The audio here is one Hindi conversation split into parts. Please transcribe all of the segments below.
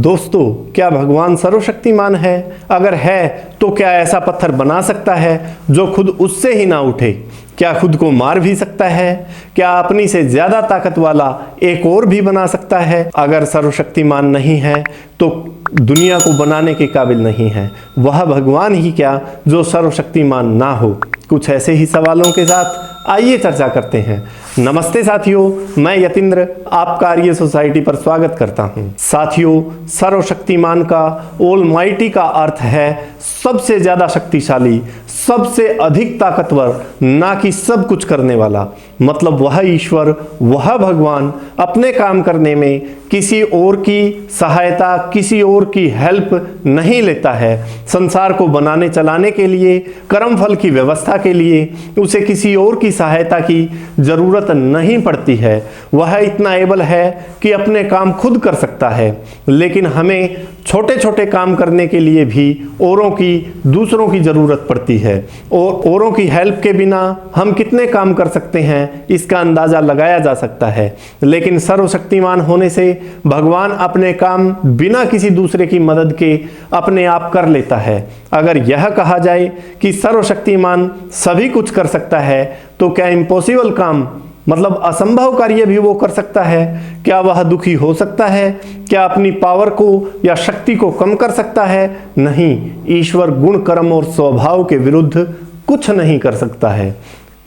दोस्तों, क्या भगवान सर्वशक्तिमान है? अगर है तो क्या ऐसा पत्थर बना सकता है जो खुद उससे ही ना उठे? क्या खुद को मार भी सकता है? क्या अपनी से ज्यादा ताकत वाला एक और भी बना सकता है? अगर सर्वशक्तिमान नहीं है तो दुनिया को बनाने के काबिल नहीं है। वह भगवान ही क्या जो सर्वशक्तिमान ना हो? कुछ ऐसे ही सवालों के साथ आइए चर्चा करते हैं। नमस्ते साथियों, मैं यतींद्र आपका आर्य सोसाइटी पर स्वागत करता हूं। साथियों, सर्वशक्तिमान का, ऑलमाइटी का अर्थ है सबसे ज्यादा शक्तिशाली, सबसे अधिक ताकतवर, ना कि सब कुछ करने वाला। मतलब वह ईश्वर, वह भगवान अपने काम करने में किसी और की सहायता, किसी और की हेल्प नहीं लेता है। संसार को बनाने चलाने के लिए, कर्म फल की व्यवस्था के लिए उसे किसी और की सहायता की जरूरत नहीं पड़ती है। वह इतना एबल है कि अपने काम खुद कर सकता है। लेकिन हमें छोटे छोटे काम करने के लिए भी औरों की, दूसरों की जरूरत पड़ती है। और औरों की हेल्प के बिना हम कितने काम कर सकते हैं इसका अंदाजा लगाया जा सकता है। लेकिन सर्वशक्तिमान होने से भगवान अपने काम बिना किसी दूसरे की मदद के अपने आप कर लेता है। अगर यह कहा जाए कि सर्वशक्तिमान सभी कुछ कर सकता है तो क्या इम्पॉसिबल काम, मतलब असंभव कार्य भी वो कर सकता है? क्या वह दुखी हो सकता है? क्या अपनी पावर को या शक्ति को कम कर सकता है? नहीं, ईश्वर गुण, कर्म और स्वभाव के विरुद्ध कुछ नहीं कर सकता है।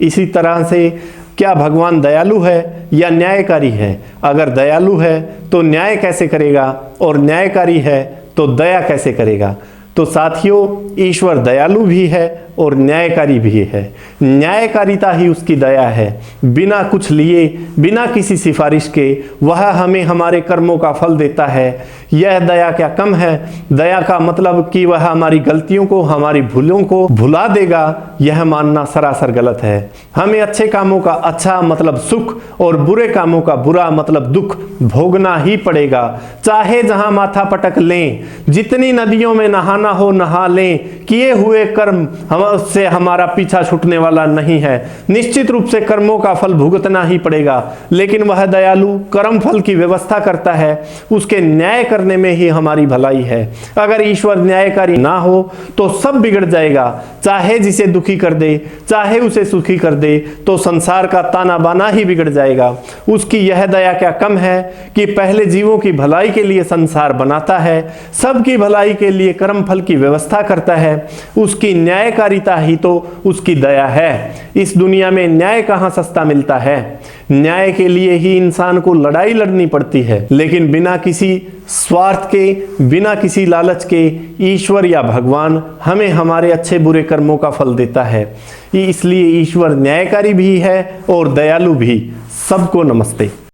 इसी तरह से क्या भगवान दयालु है या न्यायकारी है? अगर दयालु है तो न्याय कैसे करेगा, और न्यायकारी है तो दया कैसे करेगा? तो साथियों, ईश्वर दयालु भी है और न्यायकारी भी है। न्यायकारिता ही उसकी दया है। बिना कुछ लिए, बिना किसी सिफारिश के वह हमें हमारे कर्मों का फल देता है। यह दया क्या कम है? दया का मतलब कि वह हमारी गलतियों को, हमारी भूलों को भुला देगा, यह मानना सरासर गलत है। हमें अच्छे कामों का अच्छा मतलब सुख और बुरे कामों का बुरा मतलब दुख भोगना ही पड़ेगा। चाहे जहां माथा पटक लें, जितनी नदियों में नहाना हो नहा लें, किए हुए कर्म उससे हमारा पीछा छूटने वाला नहीं है। निश्चित रूप से कर्मों का फल भुगतना ही पड़ेगा। लेकिन वह दयालु कर्म फल की व्यवस्था करता है, उसके न्याय करने में ही हमारी भलाई है। अगर ईश्वर न्यायकारी ना हो तो सब बिगड़ जाएगा। चाहे जिसे दुखी कर दे, चाहे उसे सुखी कर दे, तो संसार का ताना बाना ही बिगड़ जाएगा। उसकी यह दया क्या कम है कि पहले जीवों की भलाई के लिए संसार बनाता है, सबकी भलाई के लिए कर्म फल की व्यवस्था करता है। उसकी न्यायकारिता ही तो उसकी दया है। इस दुनिया में न्याय कहां सस्ता मिलता है? न्याय के लिए ही इंसान को लड़ाई लड़नी पड़ती है। लेकिन बिना किसी स्वार्थ के, बिना किसी लालच के ईश्वर या भगवान हमें हमारे अच्छे बुरे कर्मों का फल देता है। इसलिए ईश्वर न्यायकारी भी है और दयालु भी। सबको नमस्ते।